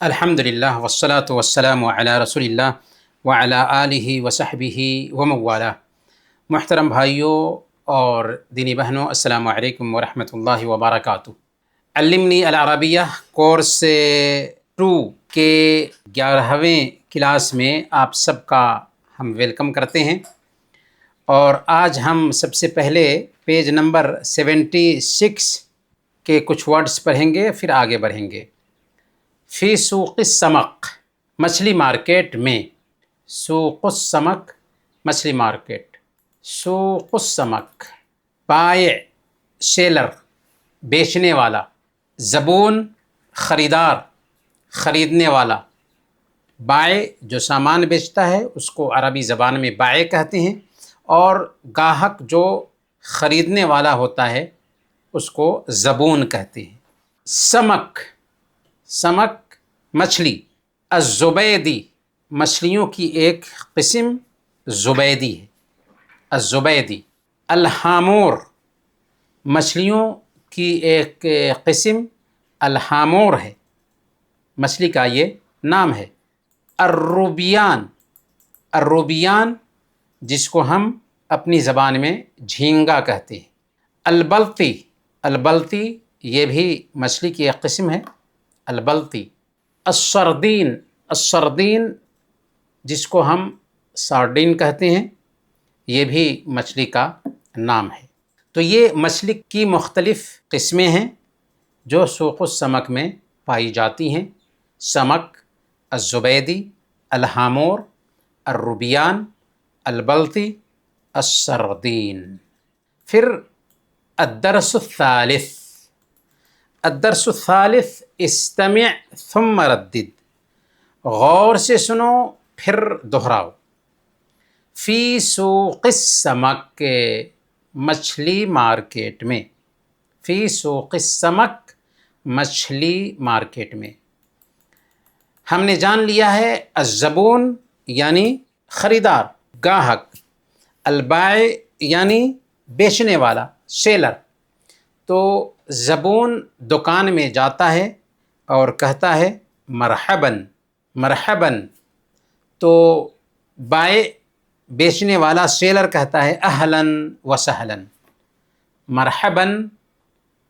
الحمدللہ والصلاة والسلام علی رسول اللہ وعلی آلہ وصحبہ ومن محترم بھائیوں اور دینی بہنوں، السلام علیکم ورحمۃ اللہ وبرکاتہ۔ علمنی العربیہ کورس 2 کے 11ویں کلاس میں آپ سب کا ہم ویلکم کرتے ہیں، اور آج ہم سب سے پہلے پیج نمبر 76 کے کچھ ورڈز پڑھیں گے، پھر آگے بڑھیں گے۔ فی سوق السمک، مچھلی مارکیٹ میں۔ سوق السمک، مچھلی مارکیٹ۔ سوق السمک، بائع سیلر، بیچنے والا۔ زبون، خریدار، خریدنے والا۔ بائع جو سامان بیچتا ہے اس کو عربی زبان میں بائع کہتے ہیں، اور گاہک جو خریدنے والا ہوتا ہے اس کو زبون کہتے ہیں۔ سمک، سمک مچھلی۔ الزبیدی، مچھلیوں کی ایک قسم زبیدی ہے، الزبیدی۔ الحامور، مچھلیوں کی ایک قسم الحامور ہے، مچھلی کا یہ نام ہے۔ الروبیان، الروبیان جس کو ہم اپنی زبان میں جھینگا کہتے ہیں۔ البلطی، البلطی یہ بھی مچھلی کی ایک قسم ہے، البلطی۔ السردین، السردین جس کو ہم سارڈین کہتے ہیں، یہ بھی مچھلی کا نام ہے۔ تو یہ مچھلی کی مختلف قسمیں ہیں جو سوق السمک میں پائی جاتی ہیں۔ سمک، الزبیدی، الحامور، الروبیان، البلطی، السردین۔ پھر الدرس الثالث، الدرس الثالث استمع ثم ردد، غور سے سنو پھر دہراؤ۔ فی سوق السمک، مچھلی مارکیٹ میں۔ فی سوق السمک، مچھلی مارکیٹ میں۔ ہم نے جان لیا ہے الزبون یعنی خریدار، گاہک۔ البائع یعنی بیچنے والا، سیلر۔ تو زبون دکان میں جاتا ہے اور کہتا ہے مرحباً، مرحباً۔ تو بائع بیچنے والا سیلر کہتا ہے اہلاً و سہلاً، مرحباً،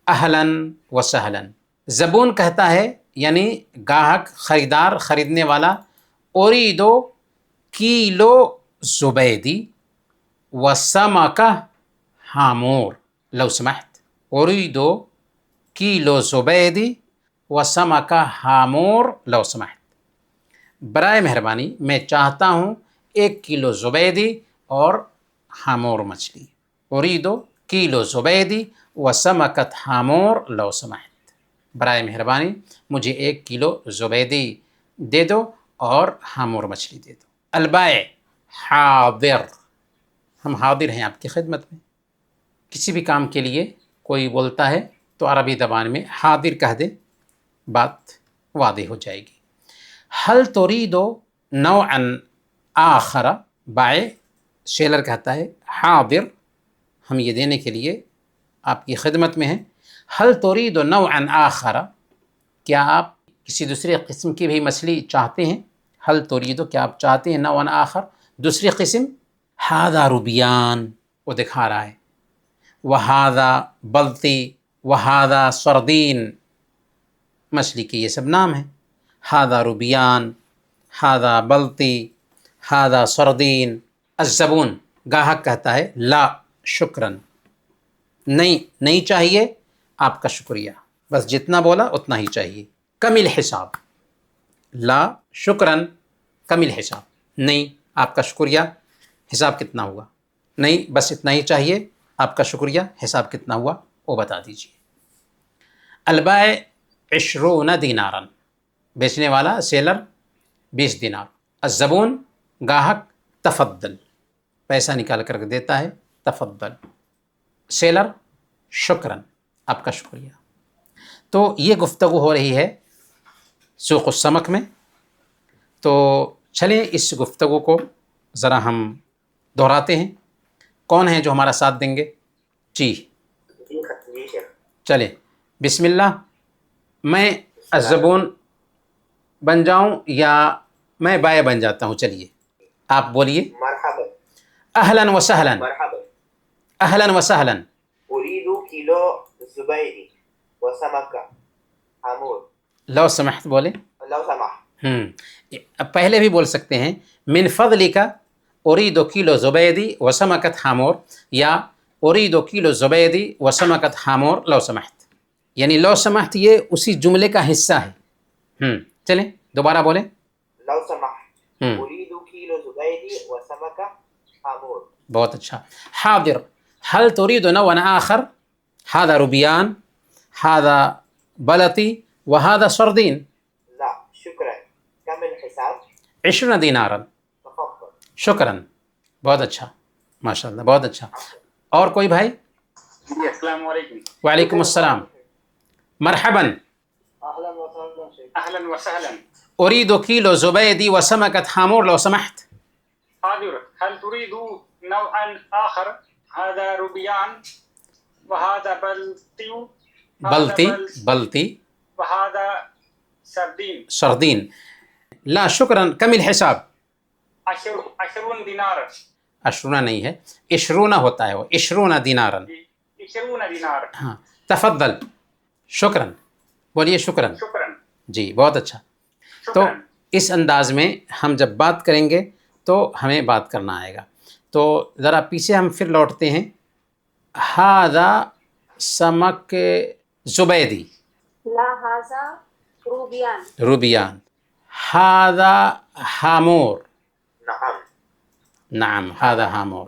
اہلاً و سہلاً۔ زبون کہتا ہے یعنی گاہک، خریدار، خریدنے والا اریدو کیلو زبیدی و سمکہ حامور، لو سمحت اریدو کیلو زبیدی و سمکہ حامور لو سمحت، برائے مہربانی میں چاہتا ہوں 1 کلو زبیدی اور حامور مچھلی۔ اریدو کیلو زبیدی و سمکۃ حامور لو سمحت، برائے مہربانی مجھے 1 کلو زبیدی دے دو اور حامور مچھلی دے دو۔ البائع، حاضر، ہم حاضر ہیں آپ کی خدمت میں۔ کسی بھی کام کے لیے کوئی بولتا ہے تو عربی زبان میں حاضر کہہ دے، بات واضح ہو جائے گی۔ حل تريد نوعا آخر، بائع سیلر کہتا ہے حاضر، ہم یہ دینے کے لیے آپ کی خدمت میں ہیں۔ حل تريد نوعا آخر، کیا آپ کسی دوسرے قسم کی بھی مچھلی چاہتے ہیں؟ حل تريد، کیا آپ چاہتے ہیں نوعا آخر، دوسری قسم؟ هذا روبیان، وہ دکھا رہا ہے، وہذا بلطی، وہذا سردین، مچھلی کے یہ سب نام ہیں۔ هذا روبیان، هذا بلطی، هذا سردین۔ الزبون، گاہک کہتا ہے لا شکراً، نہیں، نہیں چاہیے، آپ کا شکریہ، بس جتنا بولا اتنا ہی چاہیے۔ کم الحساب، لا شکراً کم الحساب، نہیں آپ کا شکریہ، حساب کتنا ہوا؟ نہیں بس اتنا ہی چاہیے، آپ کا شکریہ، حساب کتنا ہوا وہ بتا دیجیے۔ البائع 20 دینارا، بیچنے والا سیلر 20 دینار۔ الزبون، گاہک تفضل، پیسہ نکال کر دیتا ہے، تفضل۔ سیلر شکراً، آپ کا شکریہ۔ تو یہ گفتگو ہو رہی ہے سوق السمک میں۔ تو چلیں اس گفتگو کو ذرا ہم دہراتے ہیں۔ کون ہیں جو ہمارا ساتھ دیں گے؟ جی چلیں، بسم اللہ۔ میں الزبون بن جاؤں یا میں بائیں بن جاتا ہوں؟ چلیے آپ بولیے. مرحبا. اہلا وسہلا. مرحبا. اہلا وسہلا. أريد كيلو زبيدي وسمكة حمود. لو سمحت بولے. لو سمحت. پہلے بھی بول سکتے ہیں من فضلک اريد کیلو زبیدی وسمکت حامور، یا اريد کیلو زبیدی وسمکت حامور لو سمحت. یعنی لو سمحت یہ اسی جملے کا حصہ ہے. چلیں دوبارہ بولیں. لو سمحت أريد كيلو زبيدي وسمكة حمود. بہت اچھا. حاضر. هل تريد نوعا آخر؟ هذا روبيان، هذا بلطي، وهذا سردين. لا شكرا. كم الحساب؟ 20 دینارا. تفضل. شکراً. بہت اچھا ماشاء اللہ، بہت اچھا. اور کوئی بھائی؟ جی السلام علیکم. وعلیکم السلام. مرحبا. أهلا وسهلا شيخ. اهلا وسهلا. اريد كيلو زبيدي وسمكة حامور لو سمحت. حاضر. هل تريد نوعا آخر؟ هذا روبيان وهذا بلطي. بلطي. وهذا سردين. سردين. لا شکراً. کم الحساب؟ 20 دینار. 20 نہیں ہے، 20 ہوتا ہے وہ، 20 دینارا. 20 دینار. ہاں تفضل. شکراً بولیے. شکراً. شکرا. جی بہت اچھا. تو شکرا. اس انداز میں ہم جب بات کریں گے تو ہمیں بات کرنا آئے گا. تو ذرا پیچھے ہم پھر لوٹتے ہیں. ہذا سمک زبیدی. لا هذا روبيان. روبیان. هذا حامور. نعم. نعم هذا حامور.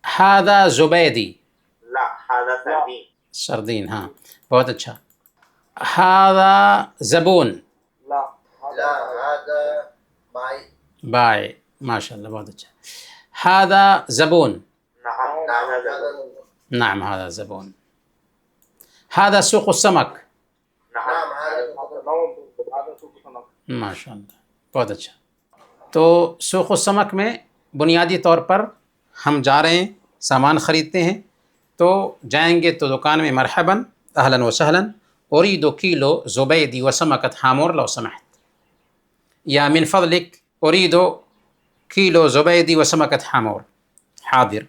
هذا زبیدی. لا هذا سردين. سردین. ہاں بہت اچھا. هذا زبون. لا هذا باي. بائے. ماشاء اللہ بہت اچھا. هذا زبون. نعم هذا زبون. نعم هذا زبون. هذا سوق السمك. نعم هذا سوق سمك. ماشاء اللہ بہت اچھا. تو سوق السمک میں بنیادی طور پر ہم جا رہے ہیں، سامان خریدتے ہیں، تو جائیں گے تو دکان میں مرحباً اہلاً وسہلاً اريد کیلو زبیدی وسمکت حامور لو سمحت، یا من فضلک اريد کیلو زبیدی وسمکت حامور. حاضر.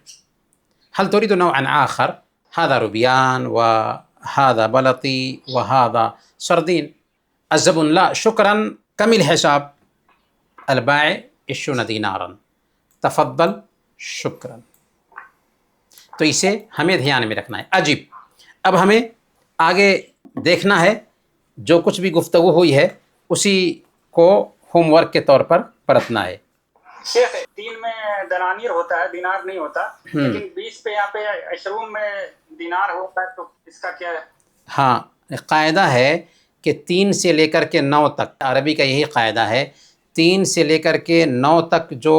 هل تريد نوعا آخر؟ هذا روبيان وهذا بلطي وهذا سردين. الزبون لا شكرا. كم الحساب؟ البائع 20 دینارا. تفضل. شکرا. تو اسے ہمیں دھیان میں رکھنا ہے. عجیب. اب ہمیں آگے دیکھنا ہے، جو کچھ بھی گفتگو ہوئی ہے اسی کو ہوم ورک کے طور پر پرتنا ہے. شیخ 3 میں دنانیر ہوتا ہے، دینار نہیں ہوتا، لیکن 20 پہ یہاں پہ 20 میں دینار ہوتا ہے، تو اس کا کیا ہے؟ ہاں قاعدہ ہے کہ 3 سے لے کر کے 9 تک، عربی کا یہی قاعدہ ہے، 3 سے لے کر کے 9 تک جو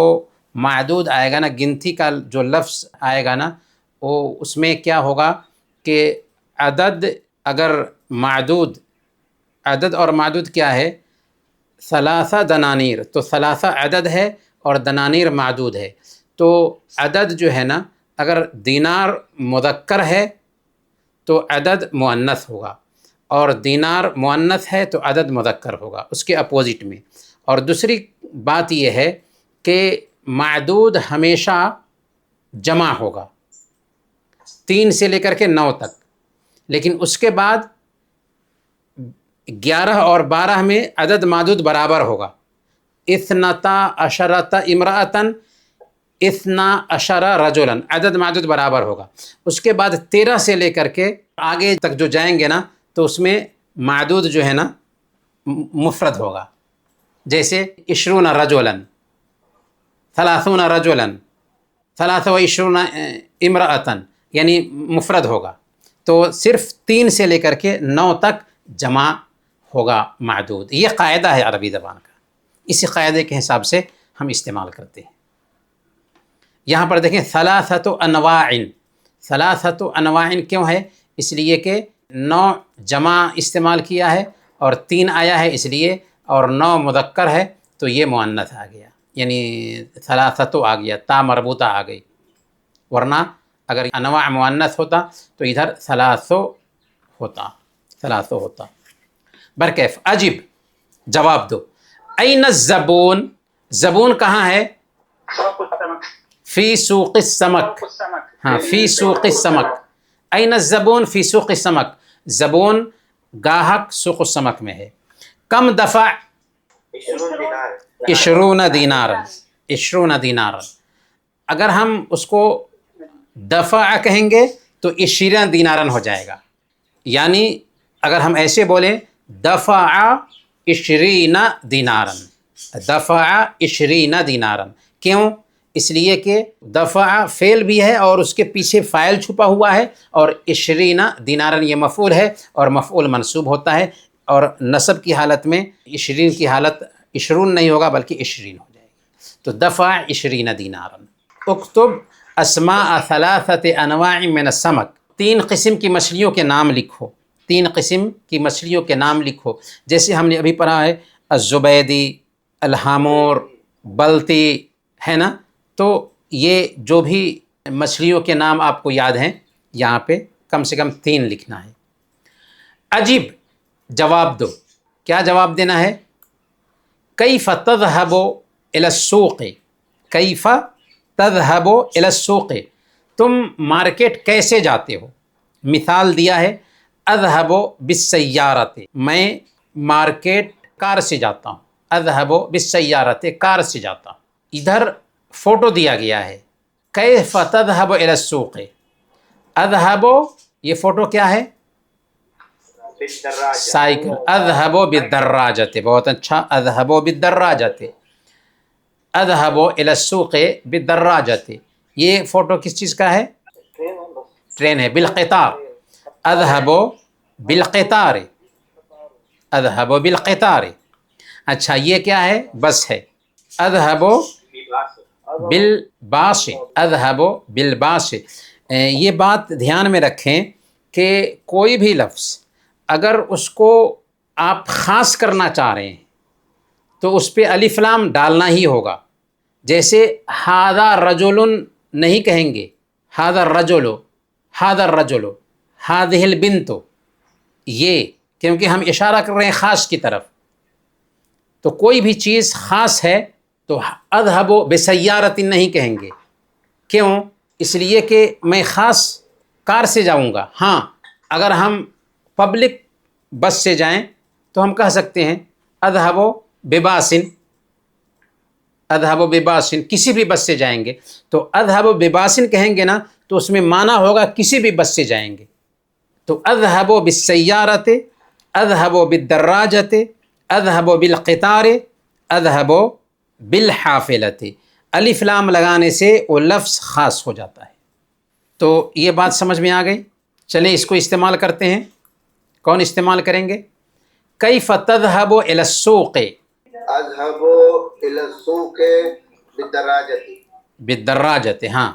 معدود آئے گا نا، گنتی کا جو لفظ آئے گا نا، وہ اس میں کیا ہوگا کہ عدد، اگر معدود، عدد اور معدود کیا ہے؟ ثلاثہ دنانیر. تو ثلاثہ عدد ہے اور دنانیر معدود ہے. تو عدد جو ہے نا، اگر دینار مذکر ہے تو عدد مؤنث ہوگا، اور دینار مؤنث ہے تو عدد مذکر ہوگا، اس کے اپوزٹ میں. اور دوسری بات یہ ہے کہ معدود ہمیشہ جمع ہوگا 3 سے لے کر کے 9 تک، لیکن اس کے بعد 11 اور 12 میں عدد معدود برابر ہوگا. 12 امرأتن 12 رجلاً، عدد معدود برابر ہوگا. اس کے بعد 13 سے لے کر کے آگے تک جو جائیں گے نا، تو اس میں معدود جو ہے نا مفرد ہوگا. جیسے 20 رجلاً، 30 رجلاً، 23 امرأتن، یعنی مفرد ہوگا. تو صرف 3 سے لے کر کے 9 تک جمع ہوگا معدود. یہ قاعدہ ہے عربی زبان کا، اسی قاعدے کے حساب سے ہم استعمال کرتے ہیں. یہاں پر دیکھیں ثلاثۃ انواع. ثلاثۃ انواع کیوں ہے؟ اس لیے کہ 9 جمع استعمال کیا ہے اور 3 آیا ہے اس لیے، اور 9 مذکر ہے تو یہ مؤنث آ گیا، یعنی ثلاثۃ آ گیا، تا مربوطہ آ گئی. ورنہ اگر انواع مؤنث ہوتا تو ادھر ثلاثو ہوتا، ثلاثو ہوتا. برکیف. عجیب. جواب دو. این الزبون، زبون کہاں ہے؟ سوق السمك. فی سوق السمک. سوق السمك. ہاں فی سوق السمک. این الزبون فی سوق السمک، زبون گاہک سوق السمک میں ہے. کم دفع؟ 20 دینار. 20 دینارا. 20 دینارا. اگر ہم اس کو دفع کہیں گے تو 20 دینارن ہو جائے گا. یعنی اگر ہم ایسے بولیں دفع 20 دینارن، دفع 20 دینارن. کیوں؟ اس لیے کہ دفع فعل بھی ہے اور اس کے پیچھے فاعل چھپا ہوا ہے، اور 20 دینارن یہ مفعول ہے اور مفعول منصوب ہوتا ہے، اور نصب کی حالت میں 20 کی حالت 20 نہیں ہوگا بلکہ 20 ہو جائے گی. تو دفع 20 دینارن. اکتب اسماء 3 انواع من السمک، 3 قسم کی مچھلیوں کے نام لکھو. 3 قسم کی مچھلیوں کے نام لکھو. جیسے ہم نے ابھی پڑھا ہے الزبیدی، الحامور، بلتی، ہے نا. تو یہ جو بھی مچھلیوں کے نام آپ کو یاد ہیں یہاں پہ کم سے کم 3 لکھنا ہے. عجیب، جواب دو. کیا جواب دینا ہے؟ کیف تذهب الى السوق، کیف تذهب الى السوق، تم مارکیٹ کیسے جاتے ہو؟ مثال دیا ہے اذهب بالسیارۃ، میں مارکیٹ کار سے جاتا ہوں. اذهب بالسیارۃ، کار سے جاتا ہوں. ادھر فوٹو دیا گیا ہے کیف تذهب الى السوق. اذهب، یہ فوٹو کیا ہے؟ بالدراجة. سائیکل. اذهب بالدراجۃ، بہت اچھا. اذهب بالدراجۃ، اذهب الى السوق بالدراجۃ. یہ فوٹو کس چیز کا ہے؟ ٹرین ہے. بالقطار. اذهب بالقطار، اذهب بالقطار. اچھا یہ کیا ہے؟ بس ہے. اذهب بالباص، اذهب بالباص. یہ بات دھیان میں رکھیں کہ کوئی بھی لفظ اگر اس کو آپ خاص کرنا چاہ رہے ہیں تو اس پہ الف لام ڈالنا ہی ہوگا. جیسے ھذا رجل نہیں کہیں گے، ھذا الرجل، ھذا الرجل، ھذہ البنت، یہ کیونکہ ہم اشارہ کر رہے ہیں خاص کی طرف. تو کوئی بھی چیز خاص ہے تو اذهب بسیارۃ نہیں کہیں گے. کیوں؟ اس لیے کہ میں خاص کار سے جاؤں گا. ہاں اگر ہم پبلک بس سے جائیں تو ہم کہہ سکتے ہیں اذهب بباص، اذهب بباص. کسی بھی بس سے جائیں گے تو اذهب بباص کہیں گے نا تو اس میں معنی ہوگا کسی بھی بس سے جائیں گے. تو اذهب بالسیارۃ، اذهب بالدراجۃ، اذهب بالقطار، اذهب بالحافلۃ. الف لام لگانے سے وہ لفظ خاص ہو جاتا ہے. تو یہ بات سمجھ میں آ گئی. چلیں اس کو استعمال کرتے ہیں. کون استعمال کریں گے؟ کیف تذهب الى السوق، اذهب الى السوق بالدراجة. بالدراجۃ. ہاں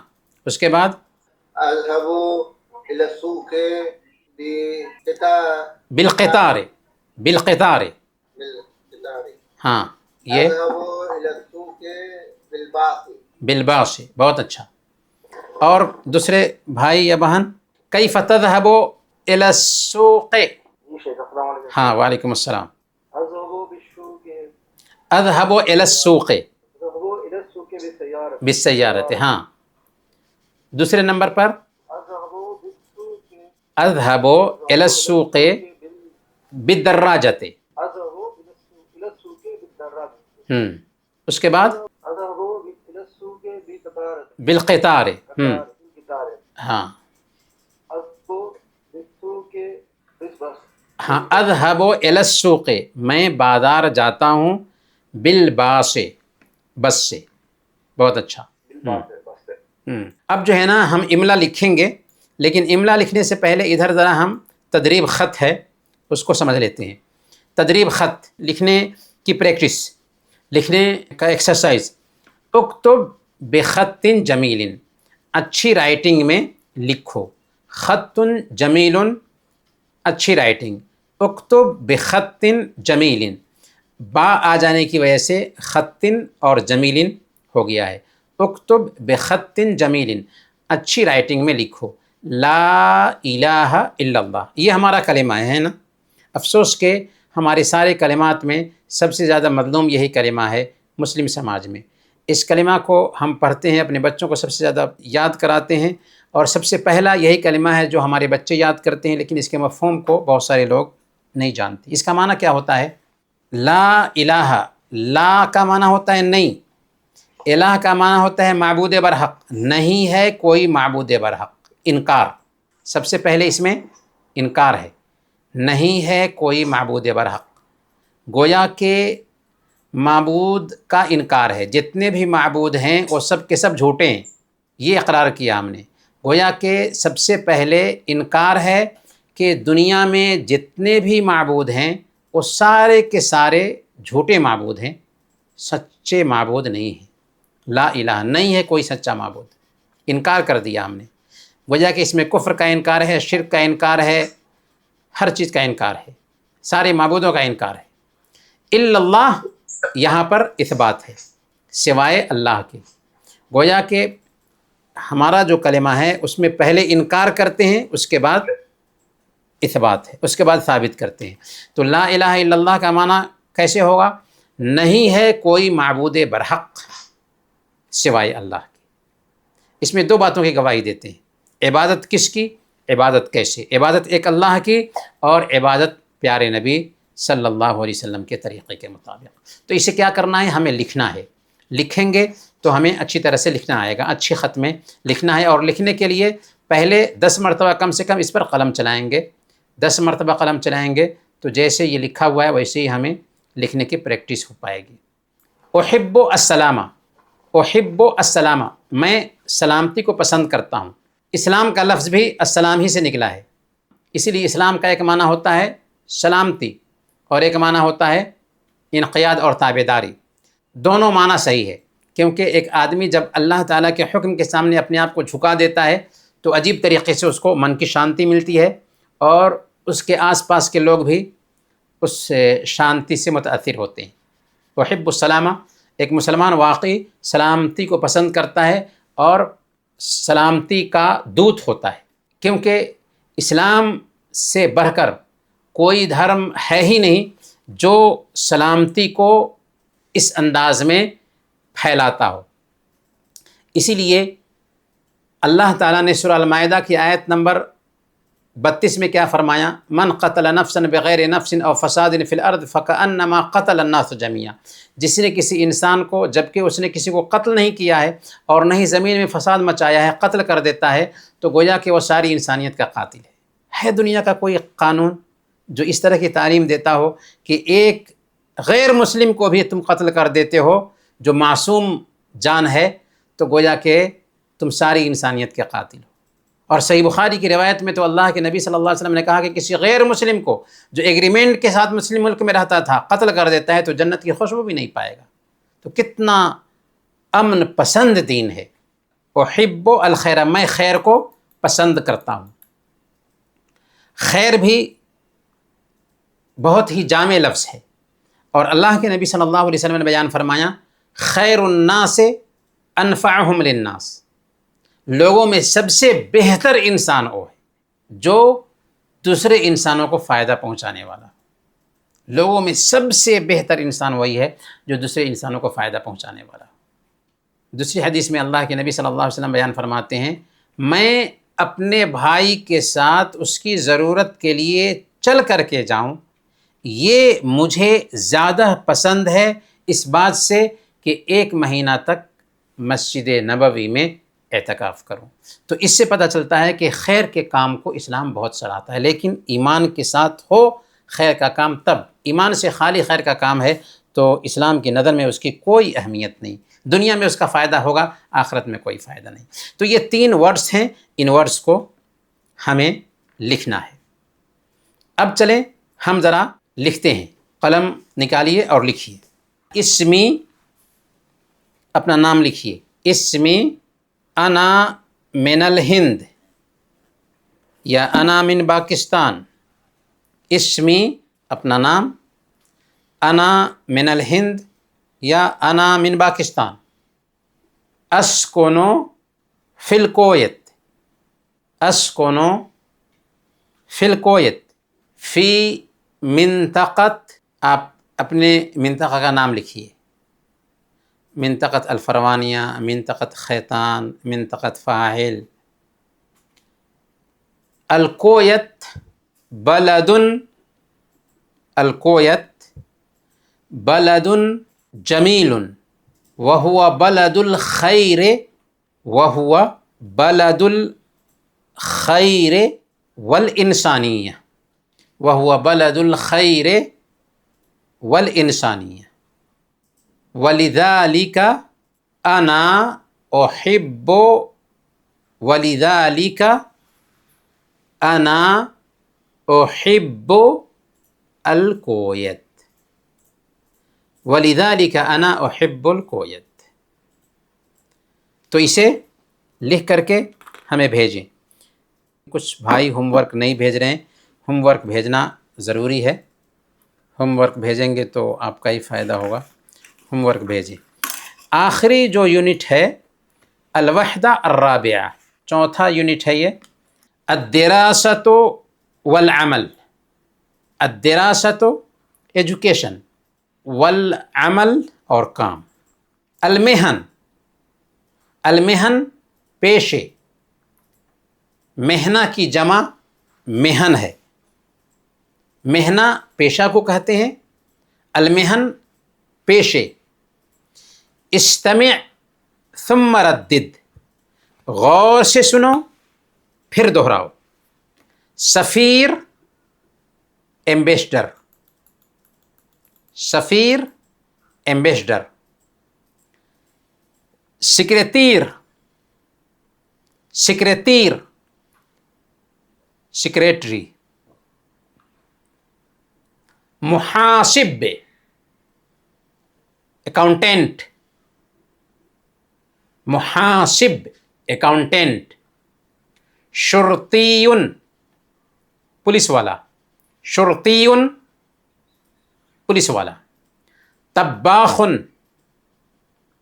اس کے بعد اذهب الى السوق بالقطار. بالقطار، بالقطار. بالقطار. ہاں یہ اذهب الى السوق بالباص. بالباص. بہت اچھا. اور دوسرے بھائی یا بہن کیف تذهب الى السوق. السلام علیکم. ہاں وعلیکم السلام. اذهب بالسوق. اذهب الى السوق اذهب الى السوق بالسيارة. بالسیارۃ. ہاں دوسرے نمبر پر اذهب بالسوق. اذهب الى السوق بالدراجۃ. اذهب الى السوق بالدراجة. اس کے بعد اذهب الى السوق بالقطار. بالقطار. بالقطار. ہاں اذهب بالسوق بالباص. ہاں اذهب الى السوق، میں بازار جاتا ہوں بالباص، بس سے. بہت اچھا. اب جو ہے نا ہم املا لکھیں گے، لیکن املا لکھنے سے پہلے ادھر ذرا ہم تدریب خط ہے اس کو سمجھ لیتے ہیں. تدریب خط لکھنے کی پریکٹس، لکھنے کا ایکسرسائز. اکتب بخط جمیل، اچھی رائٹنگ میں لکھو. خط جمیل، اچھی رائٹنگ. اکتب بخط جمیل، با آ جانے کی وجہ سے خط اور جمیل ہو گیا ہے. اکتب بخط جمیل، اچھی رائٹنگ میں لکھو. لا الہ الا اللہ، یہ ہمارا کلمہ ہے نا. افسوس کہ ہمارے سارے کلمات میں سب سے زیادہ مظلوم یہی کلمہ ہے مسلم سماج میں۔ اس کلمہ کو ہم پڑھتے ہیں، اپنے بچوں کو سب سے زیادہ یاد کراتے ہیں، اور سب سے پہلا یہی کلمہ ہے جو ہمارے بچے یاد کرتے ہیں، لیکن اس کے مفہوم کو بہت سارے لوگ نہیں جانتے۔ اس کا معنی کیا ہوتا ہے؟ لا الہ، لا کا معنی ہوتا ہے نہیں، الہ کا معنی ہوتا ہے معبود برحق، نہیں ہے کوئی معبود برحق، انکار۔ سب سے پہلے اس میں انکار ہے، نہیں ہے کوئی معبود برحق، گویا کہ معبود کا انکار ہے، جتنے بھی معبود ہیں وہ سب کے سب جھوٹے ہیں، یہ اقرار کیا ہم نے۔ گویا کہ سب سے پہلے انکار ہے کہ دنیا میں جتنے بھی معبود ہیں وہ سارے کے سارے جھوٹے معبود ہیں، سچے معبود نہیں ہیں۔ لا الہ، نہیں ہے کوئی سچا معبود، انکار کر دیا ہم نے۔ گویا کہ اس میں کفر کا انکار ہے، شرک کا انکار ہے، ہر چیز کا انکار ہے، سارے معبودوں کا انکار ہے۔ الا اللہ، یہاں پر اثبات ہے، سوائے اللہ کے۔ گویا کہ ہمارا جو کلمہ ہے اس میں پہلے انکار کرتے ہیں، اس کے بعد اثبات ہے، اس کے بعد ثابت کرتے ہیں۔ تو لا الہ الا اللہ کا معنی کیسے ہوگا؟ نہیں ہے کوئی معبود برحق سوائے اللہ کے۔ اس میں دو باتوں کی گواہی دیتے ہیں، عبادت کس کی، عبادت کیسے، عبادت ایک اللہ کی، اور عبادت پیارے نبی صلی اللہ علیہ وسلم کے طریقے کے مطابق۔ تو اسے کیا کرنا ہے؟ ہمیں لکھنا ہے، لکھیں گے تو ہمیں اچھی طرح سے لکھنا آئے گا، اچھی خط میں لکھنا ہے، اور لکھنے کے لیے پہلے 10 مرتبہ کم سے کم اس پر قلم چلائیں گے، 10 مرتبہ قلم چلائیں گے تو جیسے یہ لکھا ہوا ہے ویسے ہی ہمیں لکھنے کی پریکٹس ہو پائے گی۔ احب السلامہ، احب السلامہ، میں سلامتی کو پسند کرتا ہوں۔ اسلام کا لفظ بھی السلام ہی سے نکلا ہے، اسی لیے اسلام کا ایک معنی ہوتا ہے سلامتی، اور ایک معنی ہوتا ہے انقیاد اور تابعداری۔ دونوں معنی صحیح ہے، کیونکہ ایک آدمی جب اللہ تعالیٰ کے حکم کے سامنے اپنے آپ کو جھکا دیتا ہے تو عجیب طریقے سے اس کو من کی شانتی ملتی ہے، اور اس کے آس پاس کے لوگ بھی اس شانتی سے متاثر ہوتے ہیں۔ احب السلامہ، ایک مسلمان واقعی سلامتی کو پسند کرتا ہے اور سلامتی کا دودت ہوتا ہے، کیونکہ اسلام سے بڑھ کر کوئی دھرم ہے ہی نہیں جو سلامتی کو اس انداز میں پھیلاتا ہو۔ اسی لیے اللہ تعالیٰ نے سورہ المائدہ کی آیت نمبر 32 میں کیا فرمایا؟ من قتل نفسا بغیر نفس او فساد فی الارض فکأنما قتل الناس جميعا، جس نے کسی انسان کو جبکہ اس نے کسی کو قتل نہیں کیا ہے اور نہ ہی زمین میں فساد مچایا ہے، قتل کر دیتا ہے تو گویا کہ وہ ساری انسانیت کا قاتل ہے۔ دنیا کا کوئی قانون جو اس طرح کی تعلیم دیتا ہو کہ ایک غیر مسلم کو بھی تم قتل کر دیتے ہو جو معصوم جان ہے، تو گویا کہ تم ساری انسانیت کے قاتل ہو۔ اور صحیح بخاری کی روایت میں تو اللہ کے نبی صلی اللہ علیہ وسلم نے کہا کہ کسی غیر مسلم کو جو ایگریمنٹ کے ساتھ مسلم ملک میں رہتا تھا قتل کر دیتا ہے تو جنت کی خوشبو بھی نہیں پائے گا۔ تو کتنا امن پسند دین ہے۔ احب الخیر، میں خیر کو پسند کرتا ہوں۔ خیر بھی بہت ہی جامع لفظ ہے، اور اللہ کے نبی صلی اللہ علیہ وسلم نے بیان فرمایا خیر الناس انفعہم للناس، لوگوں میں سب سے بہتر انسان وہ ہے جو دوسرے انسانوں کو فائدہ پہنچانے والا۔ لوگوں میں سب سے بہتر انسان وہی ہے جو دوسرے انسانوں کو فائدہ پہنچانے والا۔ دوسری حدیث میں اللہ کے نبی صلی اللہ علیہ وسلم بیان فرماتے ہیں میں اپنے بھائی کے ساتھ اس کی ضرورت کے لیے چل کر کے جاؤں، یہ مجھے زیادہ پسند ہے اس بات سے کہ 1 مہینہ تک مسجد نبوی میں اعتکاف کروں۔ تو اس سے پتہ چلتا ہے کہ خیر کے کام کو اسلام بہت سراہتا ہے، لیکن ایمان کے ساتھ ہو خیر کا کام، تب ایمان سے خالی خیر کا کام ہے تو اسلام کی نظر میں اس کی کوئی اہمیت نہیں، دنیا میں اس کا فائدہ ہوگا، آخرت میں کوئی فائدہ نہیں۔ تو یہ 3 ورڈز ہیں، ان ورڈز کو ہمیں لکھنا ہے۔ اب چلیں ہم ذرا لکھتے ہیں، قلم نکالیے اور لکھیے۔ اسمی، اپنا نام لکھیے، اسمی انا من الہند یا انا من پاکستان۔ اسمی اپنا نام، انا من الہند یا انا من پاکستان۔ اسکنو فی الکویت، اسکنو فی الکویت، فی منطقت، آپ اپنے منطقہ کا نام لکھیے. منطقت الفروانیہ، منطقت خیطان، منطقت فاعل. الکویت بلد، الکویت بلد جمیل وہو بلد الخیر، وہو بلد الخیر والانسانیہ، وہو بلد الخیر والانسانیہ. ولذالک انا احب، ولذالک انا احب الکویت، ولذالک انا احب الکویت. تو اسے لکھ کر کے ہمیں بھیجیں. کچھ بھائی ہوم ورک نہیں بھیج رہے ہیں، ہوم ورک بھیجنا ضروری ہے. ہوم ورک بھیجیں گے تو آپ کا ہی فائدہ ہوگا. ہوم ورک بھیجیں. آخری جو یونٹ ہے الوحدہ الرابعہ، چوتھا یونٹ ہے یہ، الدراست والعمل. الدراست ایجوکیشن، والعمل اور کام. المہن، المہن پیشے. مہنہ کی جمع مہن ہے. مہنہ پیشہ کو کہتے ہیں، المہن پیشے. استمع ثم ردد، غور سے سنو پھر دہراؤ. سفیر ایمبیسڈر، سفیر ایمبیسڈر. سکریٹیر، سکریٹیر سیکریٹری. محاسب اکاؤنٹنٹ، محاسب اکاؤنٹنٹ. شرطی پولیس والا، شرطی پولیس والا. طباخ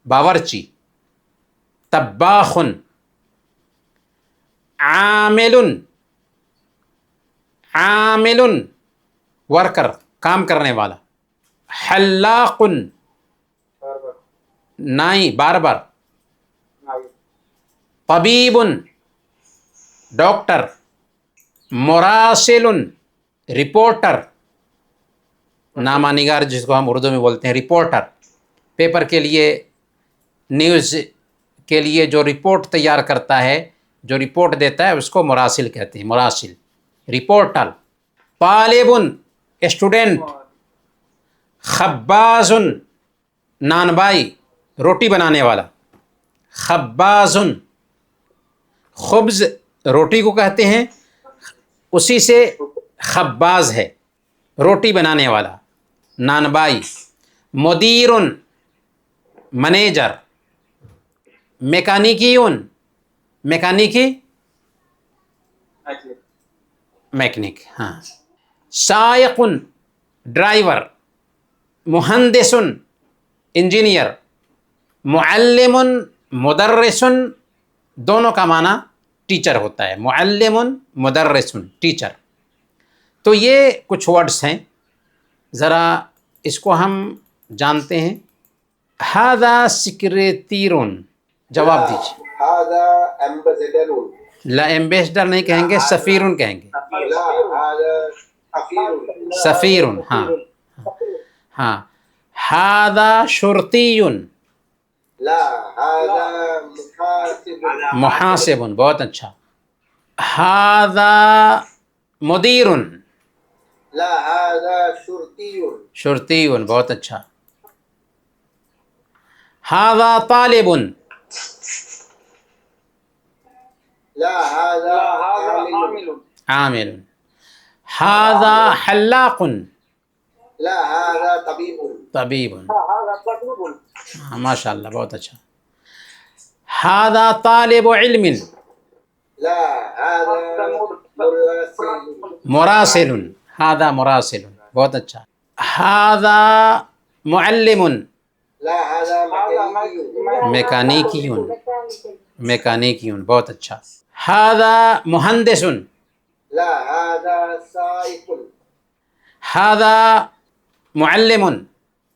باورچی، طباخ. عامل، عامل ورکر کام کرنے والا. حلاق نائی باربر. طبیب ڈاکٹر. مراسل رپورٹر، نامہ نگار جس کو ہم اردو میں بولتے ہیں، رپورٹر. پیپر کے لیے، نیوز کے لیے جو رپورٹ تیار کرتا ہے، جو رپورٹ دیتا ہے اس کو مراسل کہتے ہیں، مراسل رپورٹر. طالب اسٹوڈنٹ. خباز نان بائی روٹی بنانے والا، خباز. خبز روٹی کو کہتے ہیں، اسی سے خباز ہے روٹی بنانے والا، نان بائی. مدیر منیجر. میکانیکیون میکانیکی میکنک، ہاں. سائق ڈرائیور. مہندس انجینئر. معلم مدرس، دونوں کا معنی ٹیچر ہوتا ہے، معلم مدرس ٹیچر. تو یہ کچھ ورڈز ہیں، ذرا اس کو ہم جانتے ہیں. ھذا سکریتیر، جواب دیجیے. هذا امبسادر. لا ایمبیسڈر نہیں کہیں گے، سفیر کہیں گے. لا هذا سفیر. سفیر، ہاں ہاں. ھذا شرطی، لا هذا محاسب. محاسب، بہت اچھا. ھذا مدیر، لا هذا شرطی. شرطی، بہت اچھا. ھذا طالب، لا هذا عامل. عامل. ھذا حلاق، لا هذا طبيب. طبیب. هذا طبيب. ماشاء اللہ، بہت اچھا. ھذا طالب علم، لا هذا مراسل. مراسل. ھذا مراسل، بہت اچھا. ھذا معلم، لا هذا مكانيكي. میکانیکیون، میکانیکیون، بہت اچھا. ھذا مہندس، لا هذا سائق. ھذا معلم.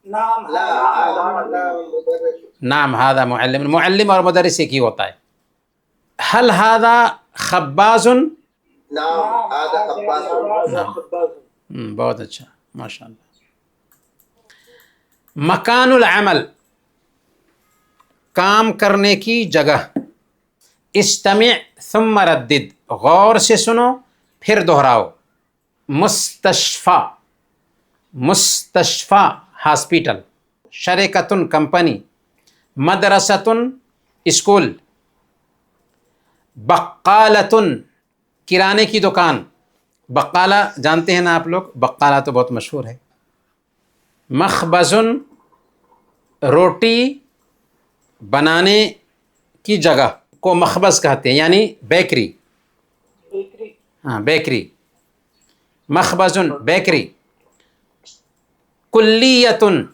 لا هذا مدرس. نعم هذا معلم. معلم اور مدرس ایک ہی ہوتا ہے. هل هذا خباز؟ نعم هذا خباز. بہت اچھا ماشاء اللہ. مکان العمل کام کرنے کی جگہ. استمع ثم ردد غور سے سنو پھر دہراؤ. مستشفی مستشفی ہاسپیٹل. شرکتن کمپنی. مدرستن اسکول. بقالتن کرانے کی دکان. بقالہ جانتے ہیں نا آپ لوگ، بقالہ تو بہت مشہور ہے. مخبزن روٹی بنانے کی جگہ کو مخبز کہتے ہیں، یعنی بیکری. ہاں بیکری. مخبزن بیکری. کلیتن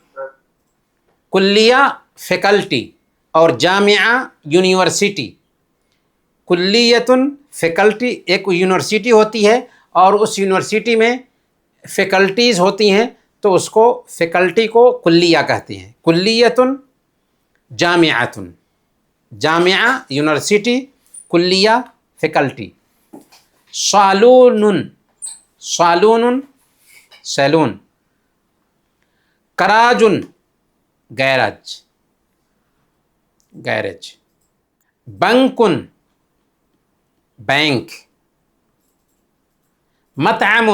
کلیہ فیکلٹی اور جامعہ یونیورسٹی. کلیتن فیکلٹی ایک یونیورسٹی ہوتی ہے اور اس یونیورسٹی میں فیکلٹیز ہوتی ہیں تو اس کو فیکلٹی کو کلیہ کہتے ہیں. کلیتن جامعتن جامعہ یونیورسٹی، کلیہ فیکلٹی. صالون صالون سیلون. کراجن گیراج گیرج. بنکن بینک. مطعم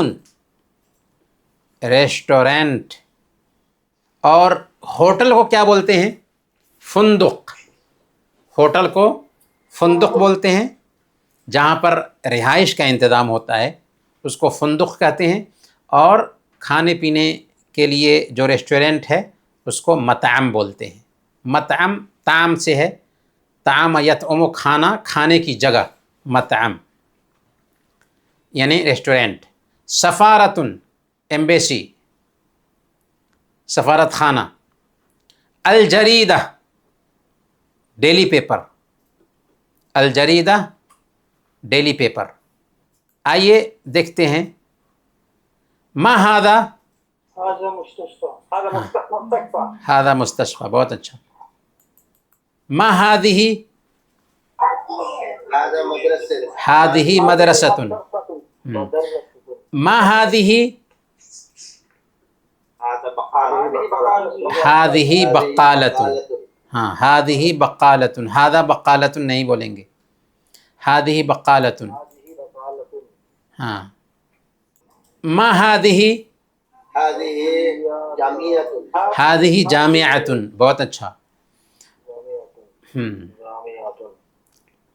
ریسٹورینٹ. اور ہوٹل کو کیا بولتے ہیں؟ فندق. ہوٹل کو فندق بولتے ہیں. جہاں پر رہائش کا انتظام ہوتا ہے اس کو فندق کہتے ہیں، اور کھانے پینے کے لیے جو ریسٹورینٹ ہے اس کو مطعم بولتے ہیں. مطعم طعام سے ہے، طعام یطعم کھانا، کھانے کی جگہ. مطعم یعنی ریسٹورینٹ. سفارتن ایمبیسی، سفارت خانہ. الجریدہ ڈیلی پیپر. الجریدہ ڈیلی پیپر. آئیے دیکھتے ہیں. ما ہذا ہذا مستشفى. بہت اچھا. ما هذه هذا مدرسة. هذه مدرسة. ما هذه هذه بقالة. ہاں هذه بقالة. هذا بقالة نہیں بولیں گے، هذه بقالة. ہاں. ما هذه هذه جامعة. هذه جامعة. بہت اچھا.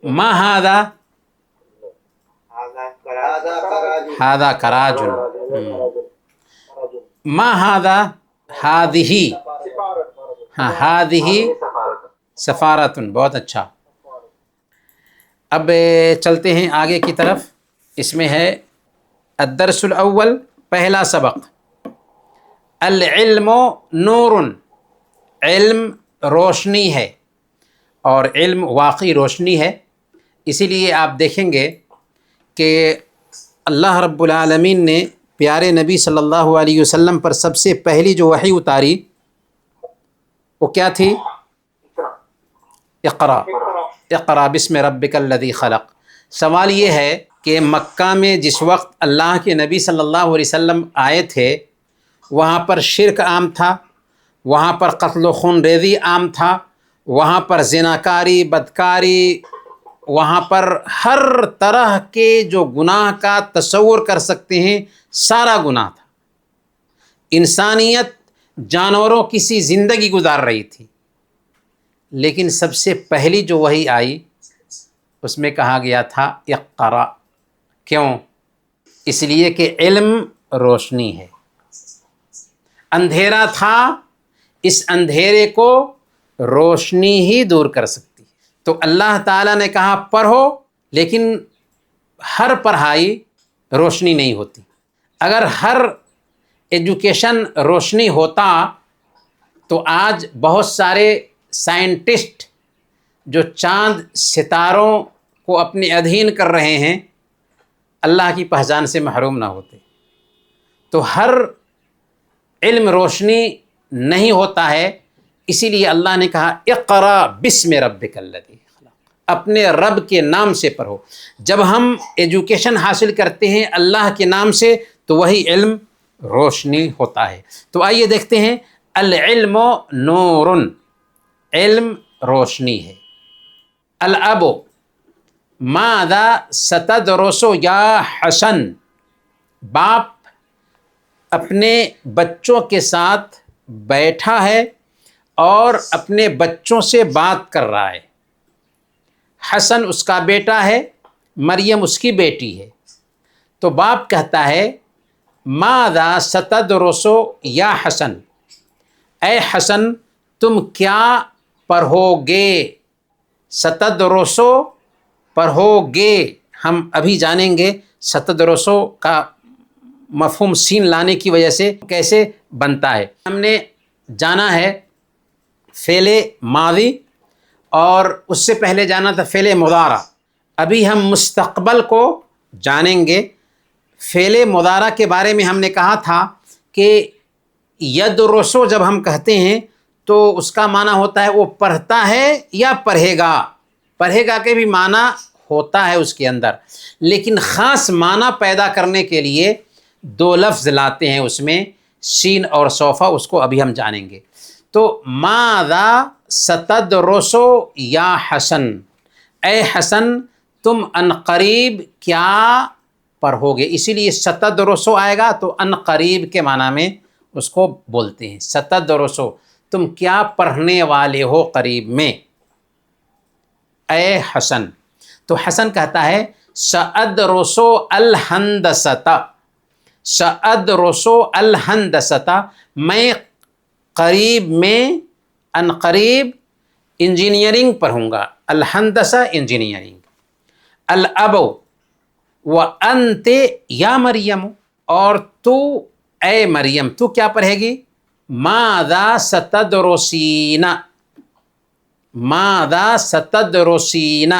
ما هذا هذا هذا كراج. كراج. ما هذا هذه ہاں هذه سفارة. بہت اچھا. اب چلتے ہیں آگے کی طرف. اس میں ہے الدرس الاول، پہلا سبق. العلم نور. علم روشنی ہے، اور علم واقعی روشنی ہے. اسی لیے آپ دیکھیں گے کہ اللہ رب العالمین نے پیارے نبی صلی اللہ علیہ وسلم پر سب سے پہلی جو وحی اتاری وہ کیا تھی؟ اقرا اقرا بسم ربک الذی خلق. سوال یہ ہے کہ مکہ میں جس وقت اللہ کے نبی صلی اللہ علیہ وسلم آئے تھے وہاں پر شرک عام تھا، وہاں پر قتل و خون ریزی عام تھا، وہاں پر زناکاری، بدکاری، وہاں پر ہر طرح کے جو گناہ کا تصور کر سکتے ہیں سارا گناہ تھا. انسانیت جانوروں کی سی زندگی گزار رہی تھی. لیکن سب سے پہلی جو وحی آئی اس میں کہا گیا تھا اقرا. کیوں؟ اس لیے کہ علم روشنی ہے. اندھیرا تھا، اس اندھیرے کو روشنی ہی دور کر سکتی ہے. تو اللہ تعالیٰ نے کہا پڑھو، لیکن ہر پڑھائی روشنی نہیں ہوتی. اگر ہر ایجوکیشن روشنی ہوتا تو آج بہت سارے سائنٹسٹ جو چاند ستاروں کو اپنے ادھین کر رہے ہیں اللہ کی پہچان سے محروم نہ ہوتے. تو ہر علم روشنی نہیں ہوتا ہے، اسی لیے اللہ نے کہا اقرا بسم ربک الذی خلق، اپنے رب کے نام سے پڑھو۔ جب ہم ایجوکیشن حاصل کرتے ہیں اللہ کے نام سے تو وہی علم روشنی ہوتا ہے۔ تو آئیے دیکھتے ہیں، العلم نور، علم روشنی ہے۔ الاب ماذا ستدرس یا حسن، باپ اپنے بچوں کے ساتھ بیٹھا ہے اور اپنے بچوں سے بات کر رہا ہے۔ حسن اس کا بیٹا ہے، مریم اس کی بیٹی ہے۔ تو باپ کہتا ہے ماذا ستدرس یا حسن، اے حسن تم کیا پڑھو گے؟ ستدرسو پڑھو گے، ہم ابھی جانیں گے ستدرسو کا مفہوم سین لانے کی وجہ سے کیسے بنتا ہے۔ ہم نے جانا ہے فعل ماضی اور اس سے پہلے جانا تھا فعل مضارع، ابھی ہم مستقبل کو جانیں گے۔ فعل مضارع کے بارے میں ہم نے کہا تھا کہ یدرسو جب ہم کہتے ہیں تو اس کا معنی ہوتا ہے وہ پڑھتا ہے یا پڑھے گا، پڑھے گا کے بھی معنی ہوتا ہے اس کے اندر، لیکن خاص معنی پیدا کرنے کے لیے دو لفظ لاتے ہیں اس میں، سین اور سوفا، اس کو ابھی ہم جانیں گے۔ تو ماذا ستدرسو یا حسن، اے حسن تم عنقریب کیا پڑھو گے، اسی لیے ستدرسو آئے گا تو عنقریب کے معنی میں اس کو بولتے ہیں۔ ستدرسو تم کیا پڑھنے والے ہو قریب میں، اے حسن۔ تو حسن کہتا ہے سأدرسو الہندسۃ، سأدرسو الہندسۃ، میں قریب میں عنقریب انجینئرنگ پڑھوں گا، الہندسہ انجینئرنگ۔ الاب وانت یا مریم، اور تو اے مریم تو کیا پڑھے گی؟ ماذا ستدرسین، ماذا ستدرسین،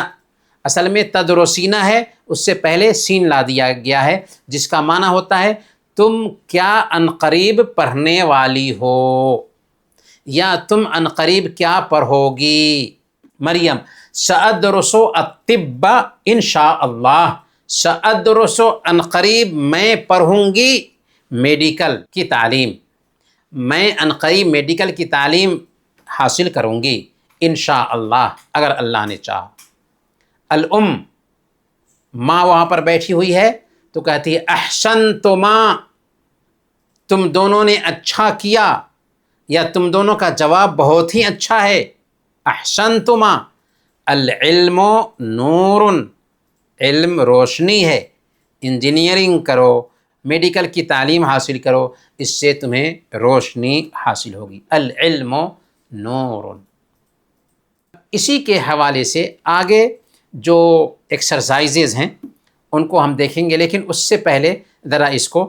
اصل میں تدرسین ہے، اس سے پہلے سین لا دیا گیا ہے جس کا معنی ہوتا ہے تم کیا عنقریب پڑھنے والی ہو، یا تم عنقریب کیا پڑھو گی۔ مریم سأدرس الطب انشاء اللہ، سأدرس عنقریب میں پڑھوں گی میڈیکل کی تعلیم، میں عنقریب میڈیکل کی تعلیم حاصل کروں گی انشاء اللہ، اگر اللہ نے چاہا۔ الام ماں وہاں پر بیٹھی ہوئی ہے تو کہتی ہے احسنتما، تم دونوں نے اچھا کیا، یا تم دونوں کا جواب بہت ہی اچھا ہے۔ احسنتما، العلم نور، علم روشنی ہے، انجینئرنگ کرو، میڈیکل کی تعلیم حاصل کرو، اس سے تمہیں روشنی حاصل ہوگی۔ العلم نور۔ اسی کے حوالے سے آگے جو ایکسرسائزز ہیں ان کو ہم دیکھیں گے، لیکن اس سے پہلے ذرا اس کو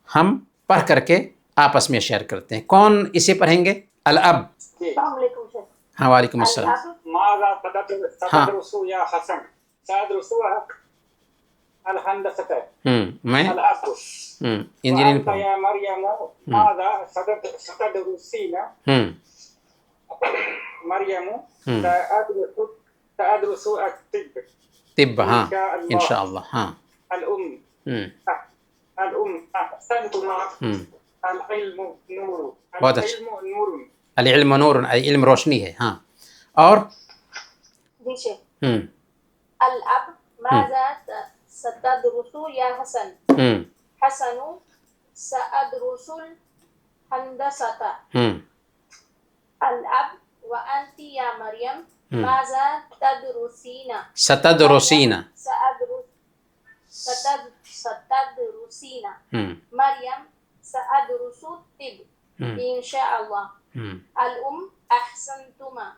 ہم پڑھ کر کے آپس میں شیئر کرتے ہیں۔ کون اسے پڑھیں گے؟ الاب۔ السلام علیکم شیخ۔ ہاں وعلیکم السلام۔ ماذا تدرس یا حسن، سأدرس الہندسۃ، میں الاب انجینئرنگ وانت یا مریم ماذا ستدرسین، مریم سأدرس الطب، طب، ہاں انشاءاللہ، ہاں۔ الام احسنتما، العلم نور، بہت اچھا۔ العلم نور، العلم نور، علم روشنی ہے، ہاں۔ اور جی شیخ۔ الاب ماذا ستدرس یا حسن، حسن سأدرس الهندسة، الاب وانت یا مریم ماذا تدرسین، ستدرسین، ستدرسین، مریم سأدرس الطب انشاء اللہ، الام احسنتما،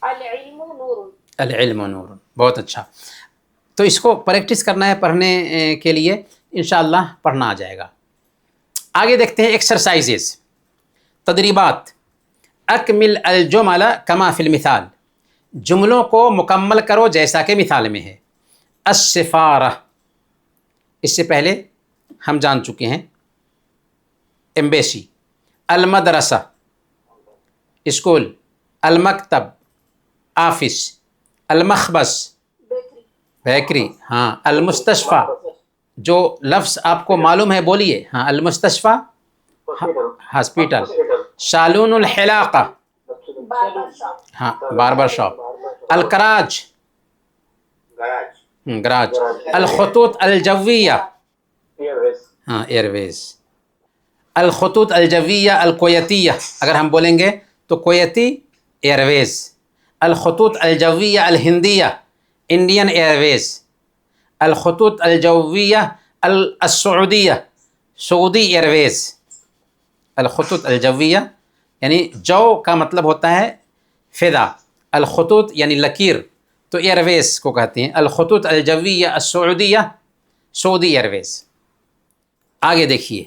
العلم نور۔ العلم نور، بہت اچھا۔ تو اس کو پریکٹس کرنا ہے پڑھنے کے لیے، انشاءاللہ پڑھنا آ جائے گا۔ آگے دیکھتے ہیں ایکسرسائزز، تدریبات۔ اکمل الجمل کما فی المثال، جملوں کو مکمل کرو جیسا کہ مثال میں ہے۔ السفارہ، اس سے پہلے ہم جان چکے ہیں۔ ایمبیسی. المدرسہ اسکول. المکتب آفس. المخبز بیکری. ہاں. المستشفى جو لفظ آپ کو معلوم ہے بولیے. ہاں المستشفى ہاسپیٹل. سالون الحلاقہ ہاں باربر شاپ. الکراج گراج. الخطوط الجویہ ہاں ایئر ویز. الخطوط الجویہ الکویتیہ اگر ہم بولیں گے تو کویتی ایئر ویز. الخطوط الجویہ الہندیہ انڈین ایئر ویز. الخطوط الجویہ السعودیہ سعودی ایئر ویز. الخطوط الجویہ یعنی جو کا مطلب ہوتا ہے فضا. الخطوط یعنی لکیر تو ایئر ویز کو کہتے ہیں. الخطوط الجویہ السعودیہ سعودی ایئر ویز. آگے دیکھیے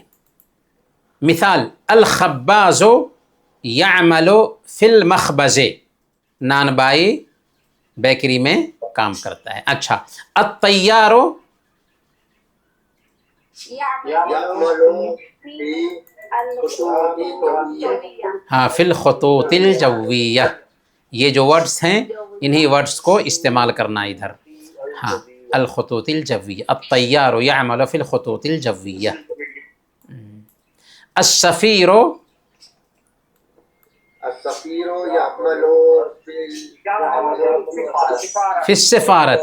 مثال. الخباز یعمل فی المخبز نان بائی بیکری میں کام کرتا ہے. اچھا. الطیار يعمل في خطوط الجوية. ہاں فی الخطوط الجویہ. یہ جو ورڈز ہیں انہی ورڈز کو استعمال کرنا ادھر. ہاں الخطوط الجویہ. الطیار یعمل فی الخطوط الجویہ. السفیر السفير يعمل فی السفارت.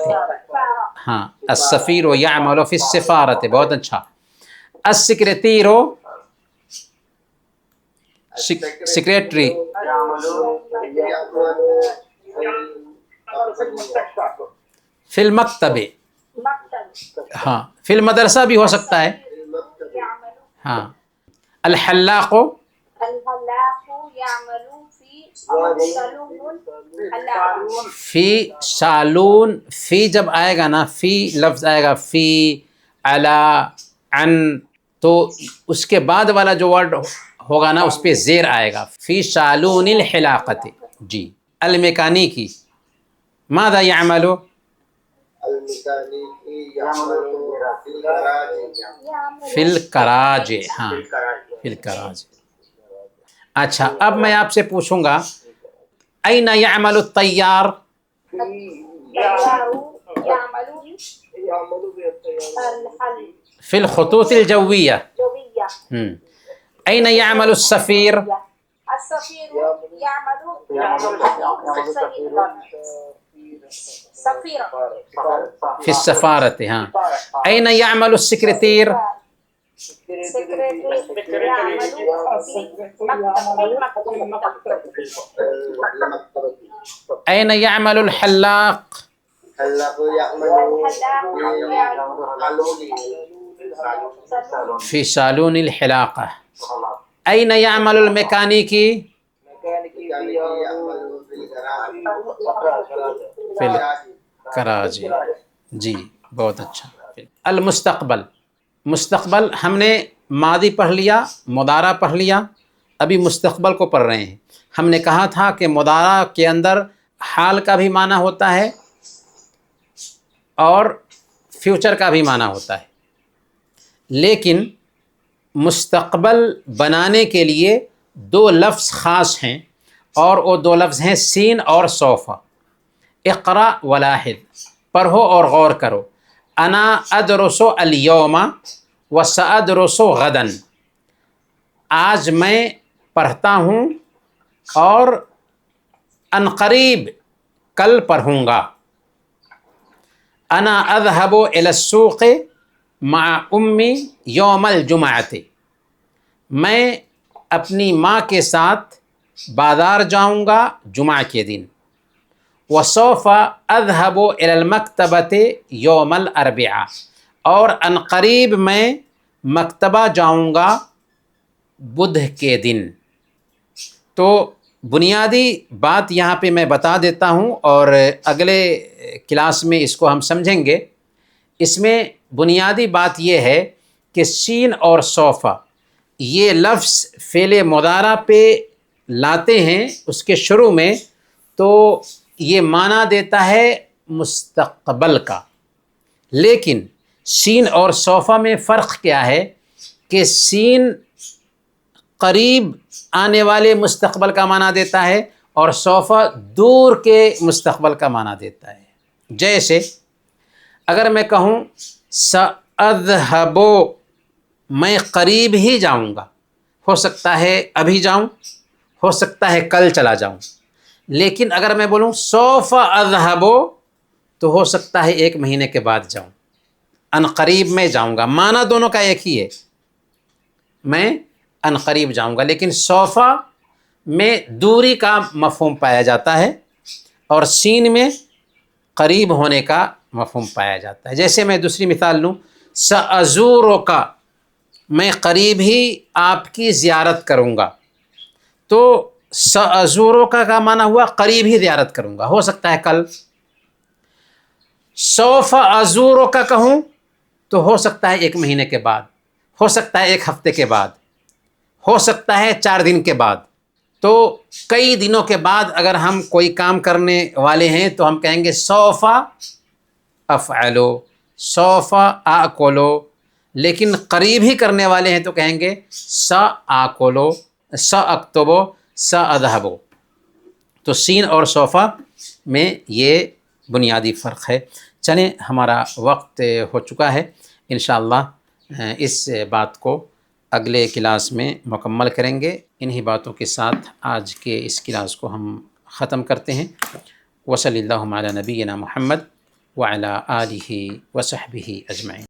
ہاں السفیر یعمل فی السفارت. بہت اچھا. السکریٹیر سیکریٹری فی المکتب. ہاں فی المدرسہ بھی ہو سکتا ہے. ہاں. الحلاق الحلاق يعمل في سالون الحلاق. فی سالون. فی جب آئے گا نا فی لفظ آئے گا فی علی عن تو اس کے بعد والا جو ورڈ ہوگا نا اس پہ زیر آئے گا. فی سالون الحلاقت. جی. المیکانیکی ماذا يعمل الميكانيكي يعمل في الجراج. فی الکراج. ہاں فی الکراج. اچھا اب میں آپ سے پوچھوں گا این یعمل الطیار. الطيار يعمل الحل فی الخطوط الجویہ. جوية. این یعمل السفیر. السفير يعمل سفيرة. فی السفارت. ہاں. این یعمل السکریٹیر. سكرتير يعمل في مكتب. این یعمل الحلاق. الحلاق يعمل فی سالون الحلاقہ. این یعمل المیکانیکی. فی الکراج. جی بہت اچھا. المستقبل. مستقبل ہم نے ماضی پڑھ لیا مضارع پڑھ لیا ابھی مستقبل کو پڑھ رہے ہیں. ہم نے کہا تھا کہ مضارع کے اندر حال کا بھی معنی ہوتا ہے اور فیوچر کا بھی معنی ہوتا ہے. لیکن مستقبل بنانے کے لیے دو لفظ خاص ہیں اور وہ دو لفظ ہیں سین اور سوف. اقرا ولاحظ. پڑھو اور غور کرو. انا ادرس اليوم وسادرس غدا. آج میں پڑھتا ہوں اور عنقریب کل پڑھوں گا. انا اذهب الى السوق مع امی یوم الجمعۃ. میں اپنی ماں کے ساتھ بازار جاؤں گا جمعہ کے دن. وسوف اذهب الى المکتبۃ یوم الاربعاء. اور عنقریب میں مکتبہ جاؤں گا بدھ کے دن. تو بنیادی بات یہاں پہ میں بتا دیتا ہوں اور اگلے کلاس میں اس کو ہم سمجھیں گے. اس میں بنیادی بات یہ ہے کہ سین اور سوفا یہ لفظ فعل مضارع پہ لاتے ہیں اس کے شروع میں تو یہ معنی دیتا ہے مستقبل کا. لیکن سین اور سوفا میں فرق کیا ہے کہ سین قریب آنے والے مستقبل کا معنی دیتا ہے اور سوف دور کے مستقبل کا معنی دیتا ہے. جیسے اگر میں کہوں سأذهب، میں قریب ہی جاؤں گا، ہو سکتا ہے ابھی جاؤں، ہو سکتا ہے کل چلا جاؤں. لیکن اگر میں بولوں سوف اذهب تو ہو سکتا ہے 1 مہینے کے بعد جاؤں. ان قریب میں جاؤں گا، معنی دونوں کا ایک ہی ہے، میں ان قریب جاؤں گا. لیکن سوف میں دوری کا مفہوم پایا جاتا ہے اور سین میں قریب ہونے کا مفہوم پایا جاتا ہے. جیسے میں دوسری مثال لوں، سأزورک، میں قریب ہی آپ کی زیارت کروں گا. تو سأزورک کا معنی ہوا قریب ہی زیارت کروں گا، ہو سکتا ہے کل. سوف ازورک کہوں تو ہو سکتا ہے 1 مہینے کے بعد، ہو سکتا ہے 1 ہفتے کے بعد، ہو سکتا ہے 4 دن کے بعد. تو کئی دنوں کے بعد اگر ہم کوئی کام کرنے والے ہیں تو ہم کہیں گے سوف افعلو، سوف آکلو. لیکن قریب ہی کرنے والے ہیں تو کہیں گے سآکلو، ساکتبو، ساذهبو. تو سین اور صوفہ میں یہ بنیادی فرق ہے. چلیں ہمارا وقت ہو چکا ہے، انشاءاللہ اس بات کو اگلے کلاس میں مکمل کریں گے. انہی باتوں کے ساتھ آج کے اس کلاس کو ہم ختم کرتے ہیں. وصلی اللہ علی نبینا محمد وعلی آلہ وصحبہ اجمعین.